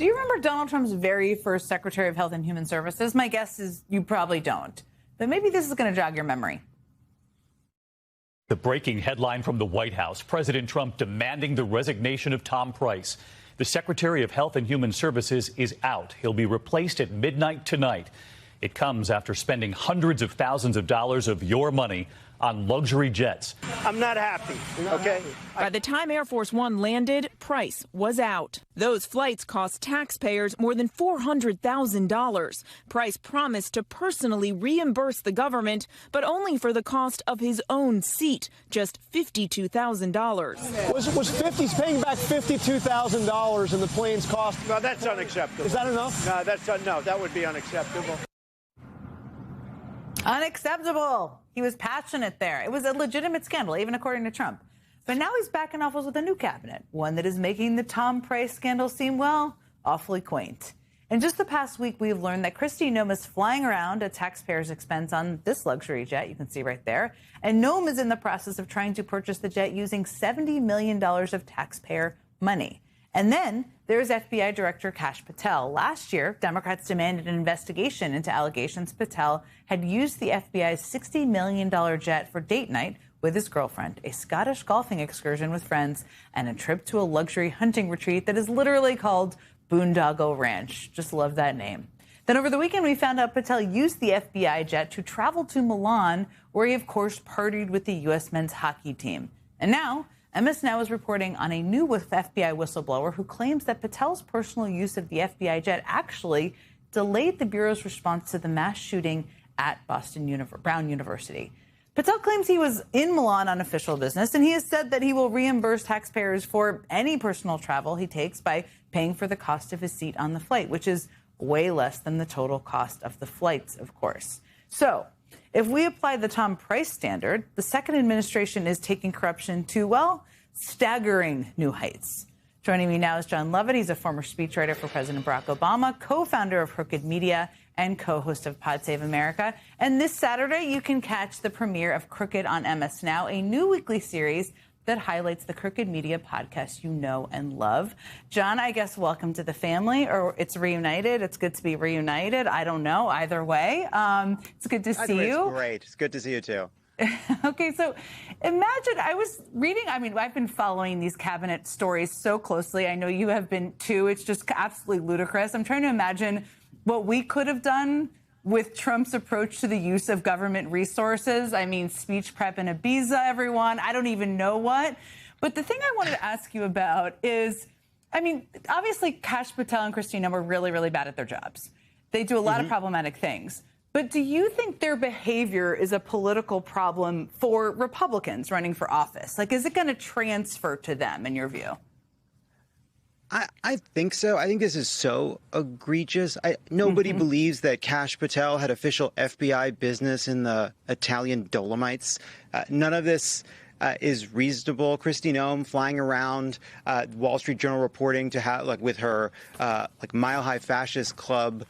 Do you remember Donald Trump's very first Secretary of Health and Human Services? My guess is you probably don't. But maybe this is going to jog your memory. The breaking headline from the White House, President Trump demanding the resignation of Tom Price. The Secretary of Health and Human Services is out. He'll be replaced at midnight tonight. It comes after spending hundreds of thousands of dollars of your money on luxury jets. I'm not happy, okay? By the time Air Force One landed, Price was out. Those flights cost taxpayers more than $400,000. Price promised to personally reimburse the government, but only for the cost of his own seat, just $52,000. Was paying back $52,000 in the plane's cost? No, that's unacceptable. Is that enough? No, that would be unacceptable. Unacceptable. He was passionate there. It was a legitimate scandal, even according to Trump. But now he's back in office with a new cabinet, one that is making the Tom Price scandal seem, well, awfully quaint. In just the past week, we've learned that Kristi Noem is flying around at taxpayers' expense on this luxury jet, you can see right there. And Noem is in the process of trying to purchase the jet using $70 million of taxpayer money. And then there's FBI Director Kash Patel. Last year, Democrats demanded an investigation into allegations Patel had used the FBI's $60 million jet for date night with his girlfriend, a Scottish golfing excursion with friends, and a trip to a luxury hunting retreat that is literally called Boondoggle Ranch. Just love that name. Then over the weekend, we found out Patel used the FBI jet to travel to Milan, where he, of course, partied with the U.S. men's hockey team. And now, MS Now is reporting on a new FBI whistleblower who claims that Patel's personal use of the FBI jet actually delayed the Bureau's response to the mass shooting at Brown University. Patel claims he was in Milan on official business, and he has said that he will reimburse taxpayers for any personal travel he takes by paying for the cost of his seat on the flight, which is way less than the total cost of the flights, of course. So if we apply the Tom Price standard, the second administration is taking corruption to, well, staggering new heights. Joining me now is Jon Lovett. He's a former speechwriter for President Barack Obama, co-founder of Crooked Media, and co-host of Pod Save America. And this Saturday, you can catch the premiere of Crooked on MS Now, a new weekly series that highlights the Crooked Media podcast you know and love. Jon, I guess welcome to the family, or it's reunited. It's good to be reunited. I don't know. Either way, it's good to see you. It's great. It's good to see you, too. Okay, so imagine, I was reading, I've been following these cabinet stories so closely. I know you have been, too. It's just absolutely ludicrous. I'm trying to imagine what we could have done with Trump's approach to the use of government resources. Speech prep in Ibiza, everyone. I don't even know what. But the thing I wanted to ask you about is, obviously, Kash Patel and Kristi Noem are really, really bad at their jobs. They do a lot of problematic things. But do you think their behavior is a political problem for Republicans running for office? Is it going to transfer to them, in your view? I think so. I think this is so egregious. Nobody believes that Kash Patel had official FBI business in the Italian Dolomites. None of this is reasonable. Kristi Noem flying around Wall Street Journal reporting to have with her Mile High Fascist Club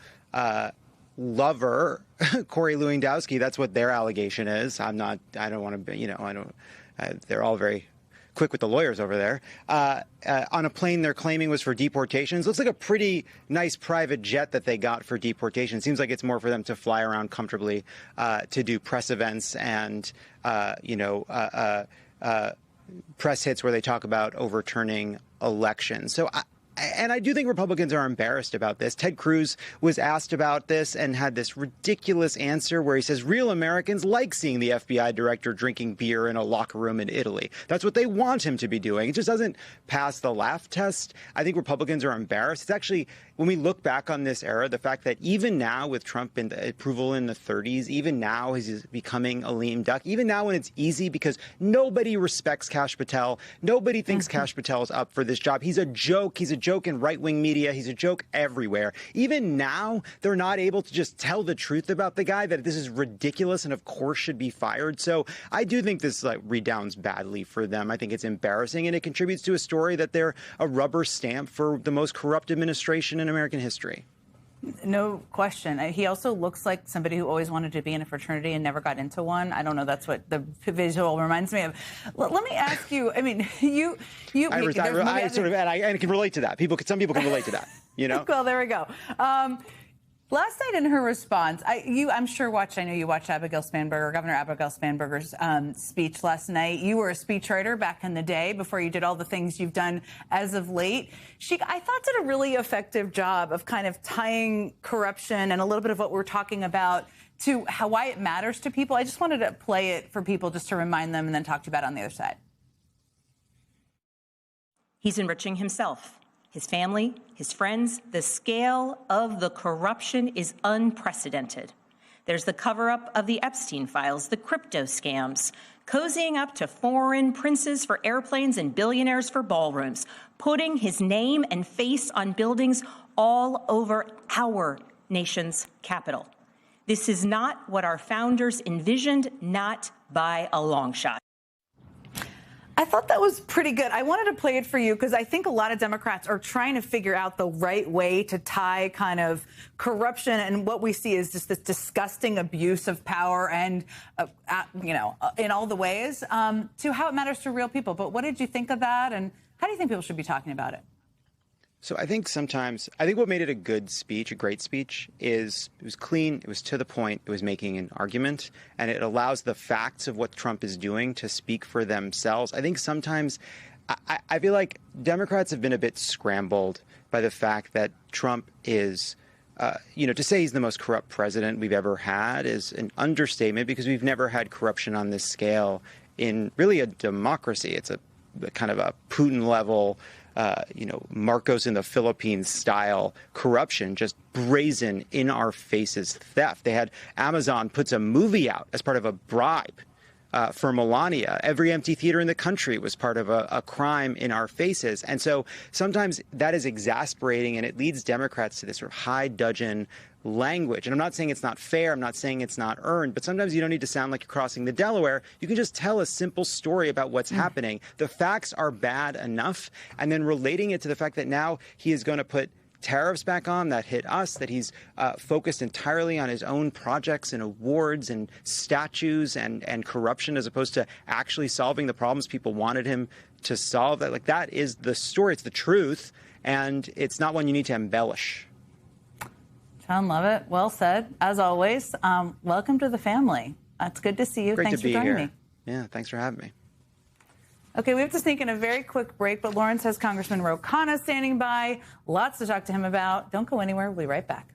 lover, Corey Lewandowski. That's what their allegation is. I don't want to be, they're all very quick with the lawyers over there. On a plane they're claiming was for deportations. Looks like a pretty nice private jet that they got for deportation. Seems like it's more for them to fly around comfortably to do press events and, press hits where they talk about overturning elections. So I do think Republicans are embarrassed about this. Ted Cruz was asked about this and had this ridiculous answer where he says real Americans like seeing the FBI director drinking beer in a locker room in Italy. That's what they want him to be doing. It just doesn't pass the laugh test. I think Republicans are embarrassed. It's actually, when we look back on this era, the fact that even now with Trump in the approval in the 30s, even now he's becoming a lame duck, even now when it's easy because nobody respects Kash Patel, nobody thinks Kash Patel is up for this job. He's a joke. He's a joke in right-wing media. He's a joke everywhere. Even now, they're not able to just tell the truth about the guy, that this is ridiculous and of course should be fired. So I do think this redounds badly for them. I think it's embarrassing, and it contributes to a story that they're a rubber stamp for the most corrupt administration in American history. No question. He also looks like somebody who always wanted to be in a fraternity and never got into one. I don't know. That's what the visual reminds me of. Let me ask you. I can relate to that. Some people can relate to that. you know? Well, there we go. Last night in her response, I'm sure I know you watched Abigail Spanberger, Governor Abigail Spanberger's speech last night. You were a speechwriter back in the day before you did all the things you've done as of late. She, I thought, did a really effective job of kind of tying corruption and a little bit of what we're talking about to why it matters to people. I just wanted to play it for people just to remind them and then talk to you about it on the other side. He's enriching himself, his family, his friends. The scale of the corruption is unprecedented. There's the cover-up of the Epstein files, the crypto scams, cozying up to foreign princes for airplanes and billionaires for ballrooms, putting his name and face on buildings all over our nation's capital. This is not what our founders envisioned, not by a long shot. I thought that was pretty good. I wanted to play it for you because I think a lot of Democrats are trying to figure out the right way to tie kind of corruption and what we see is just this disgusting abuse of power and, in all the ways to how it matters to real people. But what did you think of that? And how do you think people should be talking about it? So I think what made it a good speech, a great speech, is it was clean, it was to the point, it was making an argument, and it allows the facts of what Trump is doing to speak for themselves. I think sometimes I feel like Democrats have been a bit scrambled by the fact that Trump is, to say he's the most corrupt president we've ever had is an understatement because we've never had corruption on this scale in really a democracy. It's a kind of a Putin level Marcos in the Philippines style corruption, just brazen in our faces theft. They had Amazon puts a movie out as part of a bribe for Melania. Every empty theater in the country was part of a crime in our faces. And so sometimes that is exasperating and it leads Democrats to this sort of high dudgeon language. And I'm not saying it's not fair. I'm not saying it's not earned. But sometimes you don't need to sound like you're crossing the Delaware. You can just tell a simple story about what's happening. The facts are bad enough. And then relating it to the fact that now he is going to put tariffs back on that hit us, that he's focused entirely on his own projects and awards and statues and corruption as opposed to actually solving the problems people wanted him to solve. That is the story. It's the truth. And it's not one you need to embellish. John Lovett, well said, as always. Welcome to the family. It's good to see you. Great Thanks to be for joining here. me. Yeah, thanks for having me. Okay, we have to sneak in a very quick break, but Lawrence has Congressman Ro Khanna standing by. Lots to talk to him about. Don't go anywhere. We'll be right back.